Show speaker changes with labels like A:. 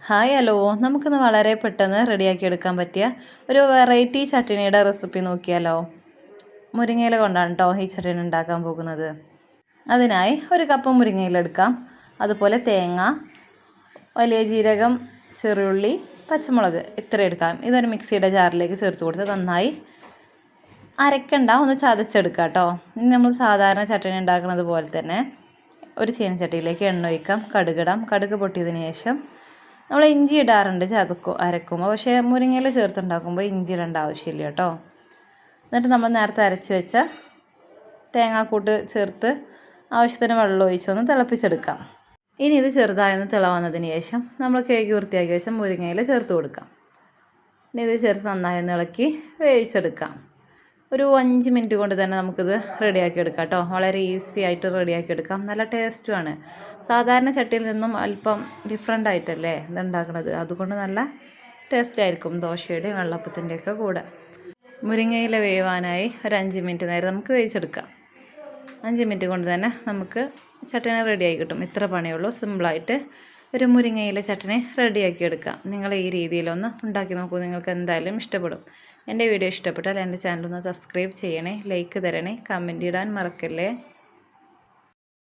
A: Hi hello, നമുക്കിന്ന് വളരെ പെട്ടെന്ന് റെഡിയാക്കി എടുക്കാൻ പറ്റിയ ഒരു വെറൈറ്റി ചട്ടിനിയുടെ റെസിപ്പി നോക്കിയാലോ. മുരിങ്ങയില കൊണ്ടാണ് കേട്ടോ ഈ ചട്ടിനി ഉണ്ടാക്കാൻ പോകുന്നത്. അതിനായി ഒരു കപ്പ് മുരിങ്ങയില എടുക്കാം. അതുപോലെ തേങ്ങ, വലിയ ജീരകം, ചെറുള്ളി, പച്ചമുളക് ഇത്ര എടുക്കാം. ഇതൊരു മിക്സിയുടെ ജാറിലേക്ക് ചേർത്ത് കൊടുത്ത് നന്നായി അരക്കണ്ട, ഒന്ന് ചതച്ചെടുക്കാം കേട്ടോ. ഇനി നമ്മൾ സാധാരണ ചട്ടിനി ഉണ്ടാക്കുന്നത് പോലെ തന്നെ ഒരു ചീനച്ചട്ടിയിലേക്ക് എണ്ണ ഒഴിക്കാം, കടുകിടാം. കടുക് പൊട്ടിയതിന് ശേഷം നമ്മൾ ഇഞ്ചി ഇടാറുണ്ട് അരക്കുമ്പോൾ, പക്ഷേ മുരിങ്ങയില ചേർത്തുണ്ടാക്കുമ്പോൾ ഇഞ്ചി ഇടേണ്ട ആവശ്യമില്ല കേട്ടോ. എന്നിട്ട് നമ്മൾ നേരത്തെ അരച്ച് വെച്ച തേങ്ങാക്കൂട്ട് ചേർത്ത് ആവശ്യത്തിന് വെള്ളം ഒഴിച്ചൊന്ന് തിളപ്പിച്ചെടുക്കാം. ഇനി ഇത് ചെറുതായൊന്ന് തിളവന്നതിന് ശേഷം നമ്മൾ കഴുകി വൃത്തിയാക്കി വെച്ച മുരിങ്ങയില ചേർത്ത് കൊടുക്കാം. ഇനി ഇത് ചേർത്ത് നന്നായി ഒന്ന് ഇളക്കി വേവിച്ചെടുക്കാം. ഒരു 5 മിനിറ്റ് കൊണ്ട് തന്നെ നമുക്കിത് റെഡിയാക്കി എടുക്കാം കേട്ടോ. വളരെ ഈസി ആയിട്ട് റെഡിയാക്കി എടുക്കാം. നല്ല ടേസ്റ്റുമാണ്. സാധാരണ ചട്ടിയിൽ നിന്നും അല്പം ഡിഫറെൻ്റ് ആയിട്ടല്ലേ ഇത് ഉണ്ടാക്കുന്നത്. അതുകൊണ്ട് നല്ല ടേസ്റ്റ് ആയിരിക്കും ദോശയുടെയും വെള്ളപ്പത്തിൻ്റെയൊക്കെ കൂടെ. മുരിങ്ങയില വേവാനായി ഒരു 5 മിനിറ്റ് നേരം നമുക്ക് വേവിച്ചെടുക്കാം. 5 മിനിറ്റ് കൊണ്ട് തന്നെ നമുക്ക് ചട്ടിനി റെഡിയാക്കി കിട്ടും. ഇത്ര പണിയുള്ളൂ. സിമ്പിളായിട്ട് ഒരു മുരിങ്ങയില ചട്ടിനി റെഡിയാക്കി എടുക്കാം. നിങ്ങൾ ഈ രീതിയിലൊന്ന് ഉണ്ടാക്കി നോക്കൂ. നിങ്ങൾക്ക് എന്തായാലും ഇഷ്ടപ്പെടും. എൻ്റെ വീഡിയോ ഇഷ്ടപ്പെട്ടാൽ എൻ്റെ ചാനൽ ഒന്ന് സബ്സ്ക്രൈബ് ചെയ്യണേ, ലൈക്ക് തരണേ, കമൻറ്റ് ഇടാൻ മറക്കല്ലേ.